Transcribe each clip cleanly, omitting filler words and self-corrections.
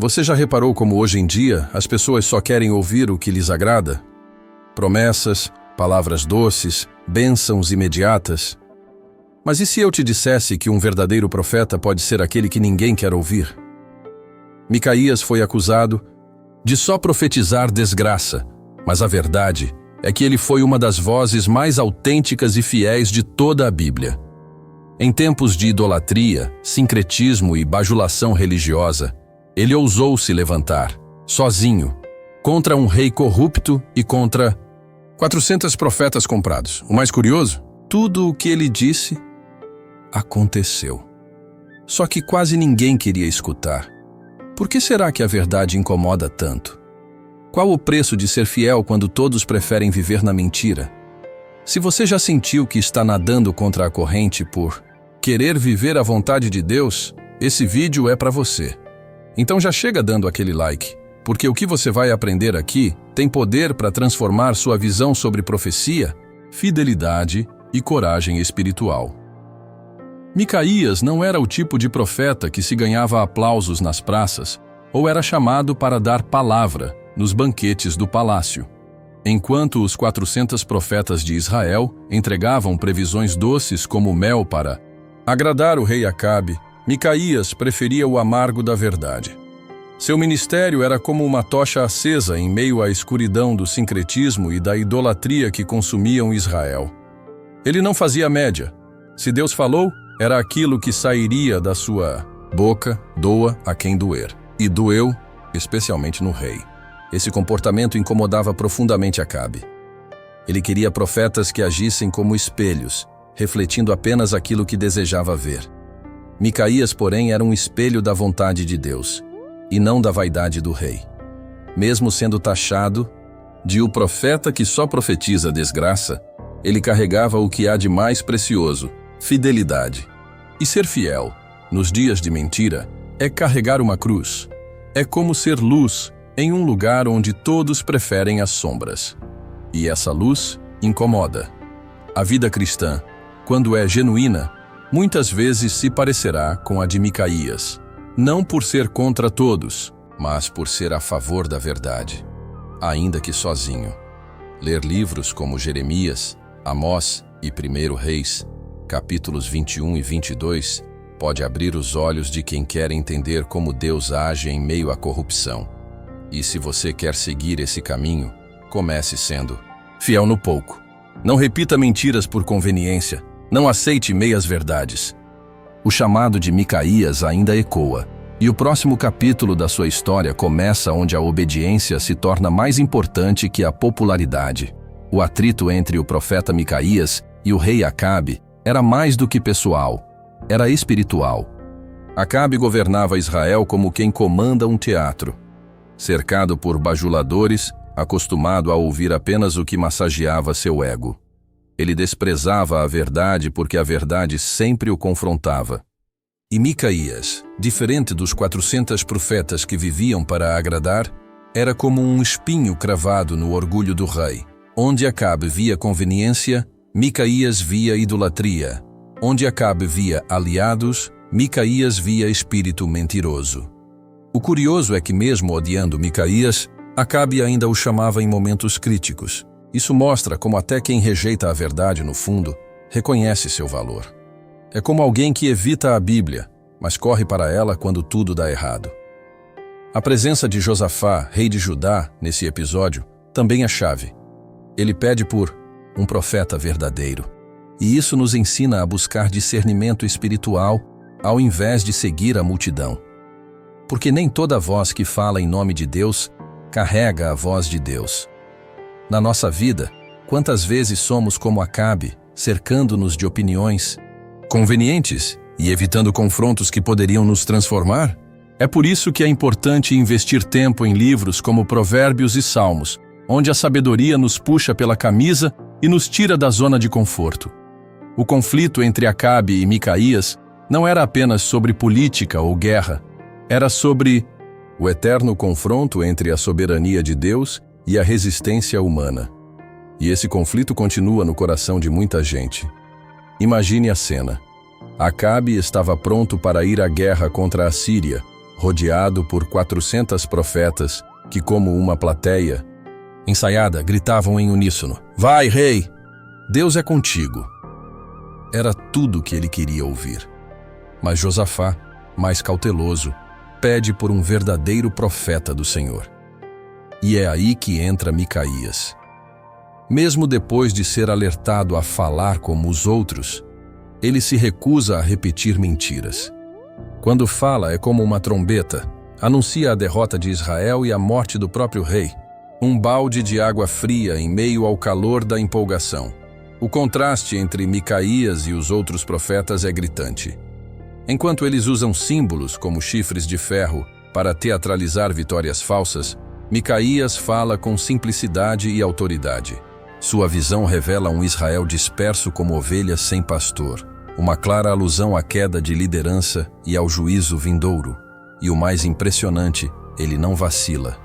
Você já reparou como hoje em dia as pessoas só querem ouvir o que lhes agrada? Promessas, palavras doces, bênçãos imediatas. Mas e se eu te dissesse que um verdadeiro profeta pode ser aquele que ninguém quer ouvir? Micaías foi acusado de só profetizar desgraça, mas a verdade é que ele foi uma das vozes mais autênticas e fiéis de toda a Bíblia. Em tempos de idolatria, sincretismo e bajulação religiosa, ele ousou se levantar, sozinho, contra um rei corrupto e contra 400 profetas comprados. O mais curioso, tudo o que ele disse aconteceu. Só que quase ninguém queria escutar. Por que será que a verdade incomoda tanto? Qual o preço de ser fiel quando todos preferem viver na mentira? Se você já sentiu que está nadando contra a corrente por querer viver a vontade de Deus, esse vídeo é para você. Então já chega dando aquele like, porque o que você vai aprender aqui tem poder para transformar sua visão sobre profecia, fidelidade e coragem espiritual. Micaías não era o tipo de profeta que se ganhava aplausos nas praças ou era chamado para dar palavra nos banquetes do palácio. Enquanto os 400 profetas de Israel entregavam previsões doces como mel para agradar o rei Acabe, Micaías preferia o amargo da verdade. Seu ministério era como uma tocha acesa em meio à escuridão do sincretismo e da idolatria que consumiam Israel. Ele não fazia média. Se Deus falou, era aquilo que sairia da sua boca, doa a quem doer. E doeu, especialmente no rei. Esse comportamento incomodava profundamente Acabe. Ele queria profetas que agissem como espelhos, refletindo apenas aquilo que desejava ver. Micaías, porém, era um espelho da vontade de Deus, e não da vaidade do rei. Mesmo sendo taxado de o profeta que só profetiza desgraça, ele carregava o que há de mais precioso, fidelidade. E ser fiel, nos dias de mentira, é carregar uma cruz. É como ser luz em um lugar onde todos preferem as sombras. E essa luz incomoda. A vida cristã, quando é genuína, muitas vezes se parecerá com a de Micaías, não por ser contra todos, mas por ser a favor da verdade, ainda que sozinho. Ler livros como Jeremias, Amós e 1 Reis, capítulos 21 e 22, pode abrir os olhos de quem quer entender como Deus age em meio à corrupção. E se você quer seguir esse caminho, comece sendo fiel no pouco. Não repita mentiras por conveniência. Não aceite meias-verdades. O chamado de Micaías ainda ecoa, e o próximo capítulo da sua história começa onde a obediência se torna mais importante que a popularidade. O atrito entre o profeta Micaías e o rei Acabe era mais do que pessoal, era espiritual. Acabe governava Israel como quem comanda um teatro. Cercado por bajuladores, acostumado a ouvir apenas o que massageava seu ego. Ele desprezava a verdade porque a verdade sempre o confrontava. E Micaías, diferente dos 400 profetas que viviam para agradar, era como um espinho cravado no orgulho do rei. Onde Acabe via conveniência, Micaías via idolatria. Onde Acabe via aliados, Micaías via espírito mentiroso. O curioso é que mesmo odiando Micaías, Acabe ainda o chamava em momentos críticos. Isso mostra como até quem rejeita a verdade no fundo, reconhece seu valor. É como alguém que evita a Bíblia, mas corre para ela quando tudo dá errado. A presença de Josafá, rei de Judá, nesse episódio, também é chave. Ele pede por um profeta verdadeiro. E isso nos ensina a buscar discernimento espiritual ao invés de seguir a multidão. Porque nem toda voz que fala em nome de Deus carrega a voz de Deus. Na nossa vida, quantas vezes somos como Acabe, cercando-nos de opiniões convenientes e evitando confrontos que poderiam nos transformar? É por isso que é importante investir tempo em livros como Provérbios e Salmos, onde a sabedoria nos puxa pela camisa e nos tira da zona de conforto. O conflito entre Acabe e Micaías não era apenas sobre política ou guerra, era sobre o eterno confronto entre a soberania de Deus e a resistência humana. E esse conflito continua no coração de muita gente. Imagine a cena. Acabe estava pronto para ir à guerra contra a Síria, rodeado por 400 profetas que, como uma plateia ensaiada, gritavam em uníssono: "Vai, rei! Deus é contigo!" Era tudo o que ele queria ouvir. Mas Josafá, mais cauteloso, pede por um verdadeiro profeta do Senhor. E é aí que entra Micaías. Mesmo depois de ser alertado a falar como os outros, ele se recusa a repetir mentiras. Quando fala, é como uma trombeta, anuncia a derrota de Israel e a morte do próprio rei. Um balde de água fria em meio ao calor da empolgação. O contraste entre Micaías e os outros profetas é gritante. Enquanto eles usam símbolos como chifres de ferro para teatralizar vitórias falsas, Micaías fala com simplicidade e autoridade. Sua visão revela um Israel disperso como ovelhas sem pastor, uma clara alusão à queda de liderança e ao juízo vindouro. E o mais impressionante, ele não vacila.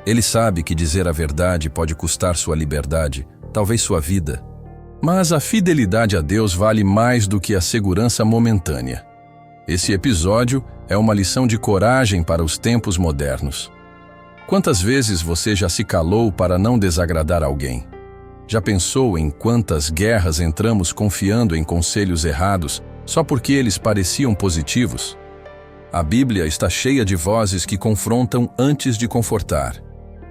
Ele sabe que dizer a verdade pode custar sua liberdade, talvez sua vida. Mas a fidelidade a Deus vale mais do que a segurança momentânea. Esse episódio é uma lição de coragem para os tempos modernos. Quantas vezes você já se calou para não desagradar alguém? Já pensou em quantas guerras entramos confiando em conselhos errados só porque eles pareciam positivos? A Bíblia está cheia de vozes que confrontam antes de confortar.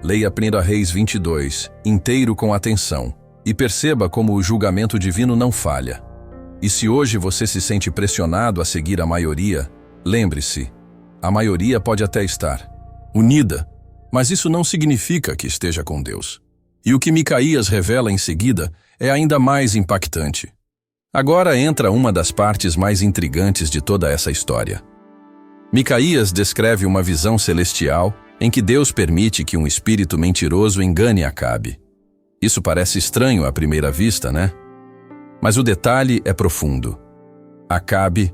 Leia 1 Reis 22, inteiro com atenção, e perceba como o julgamento divino não falha. E se hoje você se sente pressionado a seguir a maioria, lembre-se, a maioria pode até estar unida, mas isso não significa que esteja com Deus. E o que Micaías revela em seguida é ainda mais impactante. Agora entra uma das partes mais intrigantes de toda essa história. Micaías descreve uma visão celestial em que Deus permite que um espírito mentiroso engane Acabe. Isso parece estranho à primeira vista, né? Mas o detalhe é profundo. Acabe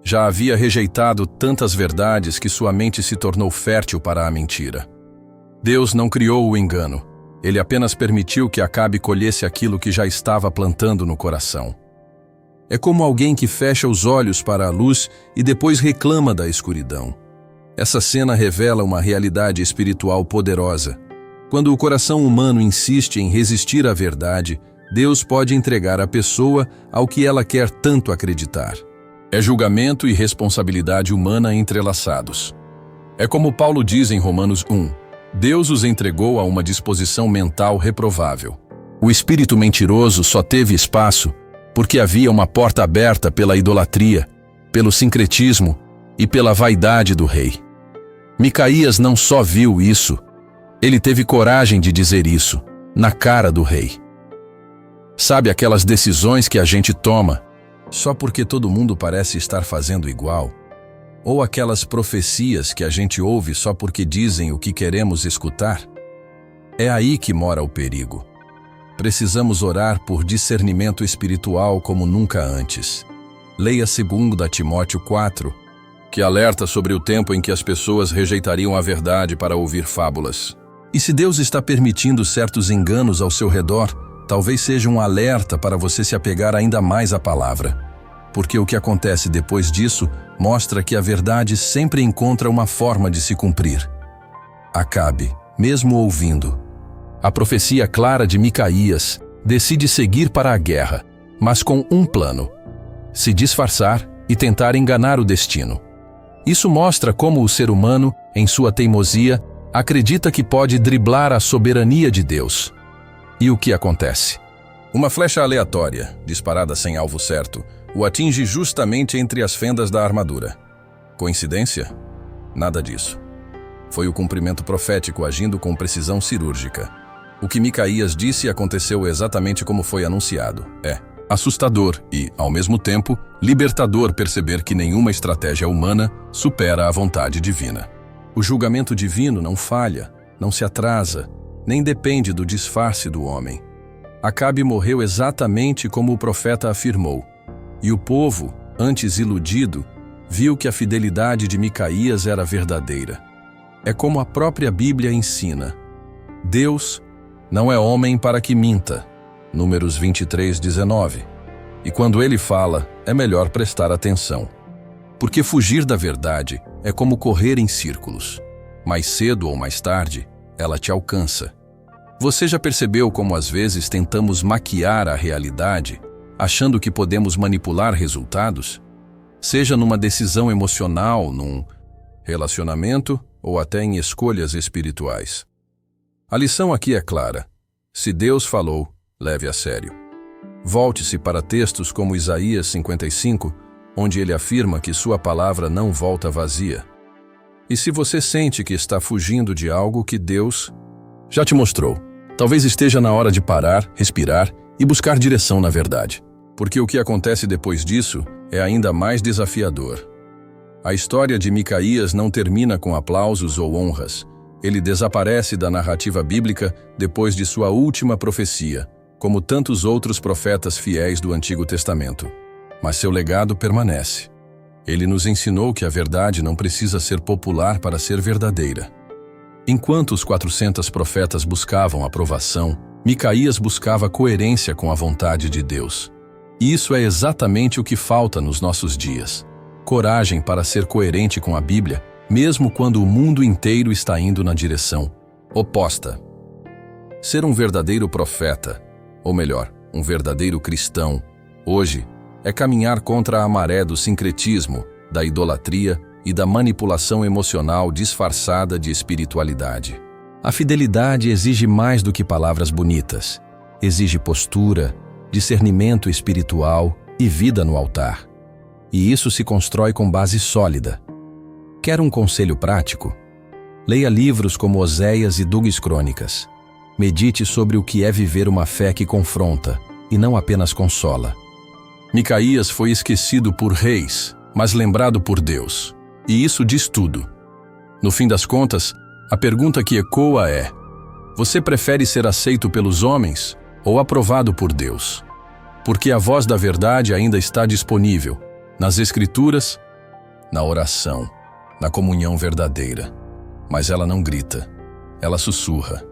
já havia rejeitado tantas verdades que sua mente se tornou fértil para a mentira. Deus não criou o engano. Ele apenas permitiu que Acabe colhesse aquilo que já estava plantando no coração. É como alguém que fecha os olhos para a luz e depois reclama da escuridão. Essa cena revela uma realidade espiritual poderosa. Quando o coração humano insiste em resistir à verdade, Deus pode entregar a pessoa ao que ela quer tanto acreditar. É julgamento e responsabilidade humana entrelaçados. É como Paulo diz em Romanos 1, Deus os entregou a uma disposição mental reprovável. O espírito mentiroso só teve espaço porque havia uma porta aberta pela idolatria, pelo sincretismo e pela vaidade do rei. Micaías não só viu isso, ele teve coragem de dizer isso, na cara do rei. Sabe aquelas decisões que a gente toma só porque todo mundo parece estar fazendo igual? Ou aquelas profecias que a gente ouve só porque dizem o que queremos escutar? É aí que mora o perigo. Precisamos orar por discernimento espiritual como nunca antes. Leia 2 Timóteo 4, que alerta sobre o tempo em que as pessoas rejeitariam a verdade para ouvir fábulas. E se Deus está permitindo certos enganos ao seu redor, talvez seja um alerta para você se apegar ainda mais à palavra. Porque o que acontece depois disso mostra que a verdade sempre encontra uma forma de se cumprir. Acabe, mesmo ouvindo a profecia clara de Micaías, decide seguir para a guerra, mas com um plano: se disfarçar e tentar enganar o destino. Isso mostra como o ser humano, em sua teimosia, acredita que pode driblar a soberania de Deus. E o que acontece? Uma flecha aleatória, disparada sem alvo certo, o atinge justamente entre as fendas da armadura. Coincidência? Nada disso. Foi o cumprimento profético agindo com precisão cirúrgica. O que Micaías disse aconteceu exatamente como foi anunciado. É assustador e, ao mesmo tempo, libertador perceber que nenhuma estratégia humana supera a vontade divina. O julgamento divino não falha, não se atrasa, nem depende do disfarce do homem. Acabe morreu exatamente como o profeta afirmou. E o povo, antes iludido, viu que a fidelidade de Micaías era verdadeira. É como a própria Bíblia ensina. Deus não é homem para que minta. Números 23, 19. E quando ele fala, é melhor prestar atenção. Porque fugir da verdade é como correr em círculos. Mais cedo ou mais tarde, ela te alcança. Você já percebeu como às vezes tentamos maquiar a realidade, achando que podemos manipular resultados? Seja numa decisão emocional, num relacionamento ou até em escolhas espirituais. A lição aqui é clara. Se Deus falou, leve a sério. Volte-se para textos como Isaías 55, onde ele afirma que sua palavra não volta vazia. E se você sente que está fugindo de algo que Deus já te mostrou, talvez esteja na hora de parar, respirar e buscar direção na verdade. Porque o que acontece depois disso é ainda mais desafiador. A história de Micaías não termina com aplausos ou honras. Ele desaparece da narrativa bíblica depois de sua última profecia, como tantos outros profetas fiéis do Antigo Testamento. Mas seu legado permanece. Ele nos ensinou que a verdade não precisa ser popular para ser verdadeira. Enquanto os 400 profetas buscavam aprovação, Micaías buscava coerência com a vontade de Deus. E isso é exatamente o que falta nos nossos dias. Coragem para ser coerente com a Bíblia, mesmo quando o mundo inteiro está indo na direção oposta. Ser um verdadeiro profeta, ou melhor, um verdadeiro cristão, hoje, é caminhar contra a maré do sincretismo, da idolatria e da manipulação emocional disfarçada de espiritualidade. A fidelidade exige mais do que palavras bonitas. Exige postura, discernimento espiritual e vida no altar. E isso se constrói com base sólida. Quer um conselho prático? Leia livros como Oséias e Dugas Crônicas. Medite sobre o que é viver uma fé que confronta e não apenas consola. Micaías foi esquecido por reis, mas lembrado por Deus. E isso diz tudo. No fim das contas, a pergunta que ecoa é: você prefere ser aceito pelos homens ou aprovado por Deus? Porque a voz da verdade ainda está disponível nas Escrituras, na oração, na comunhão verdadeira. Mas ela não grita, ela sussurra.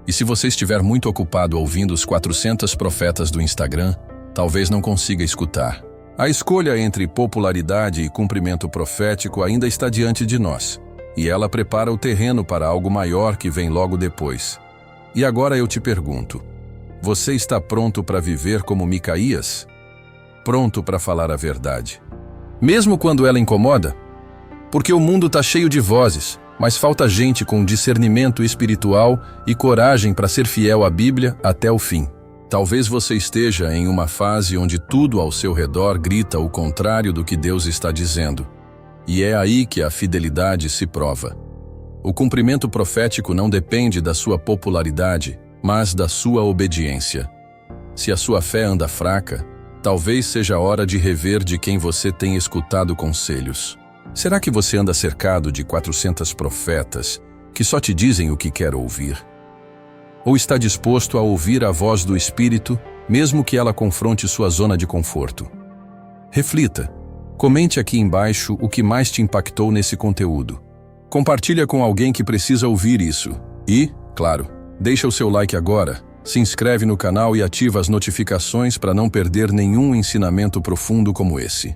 E se você estiver muito ocupado ouvindo os 400 profetas do Instagram, talvez não consiga escutar. A escolha entre popularidade e cumprimento profético ainda está diante de nós, e ela prepara o terreno para algo maior que vem logo depois. E agora eu te pergunto, você está pronto para viver como Micaías? Pronto para falar a verdade? Mesmo quando ela incomoda? Porque o mundo está cheio de vozes, mas falta gente com discernimento espiritual e coragem para ser fiel à Bíblia até o fim. Talvez você esteja em uma fase onde tudo ao seu redor grita o contrário do que Deus está dizendo. E é aí que a fidelidade se prova. O cumprimento profético não depende da sua popularidade, mas da sua obediência. Se a sua fé anda fraca, talvez seja a hora de rever de quem você tem escutado conselhos. Será que você anda cercado de 400 profetas que só te dizem o que quer ouvir? Ou está disposto a ouvir a voz do Espírito, mesmo que ela confronte sua zona de conforto? Reflita. Comente aqui embaixo o que mais te impactou nesse conteúdo. Compartilha com alguém que precisa ouvir isso. E, claro, deixa o seu like agora, se inscreve no canal e ativa as notificações para não perder nenhum ensinamento profundo como esse.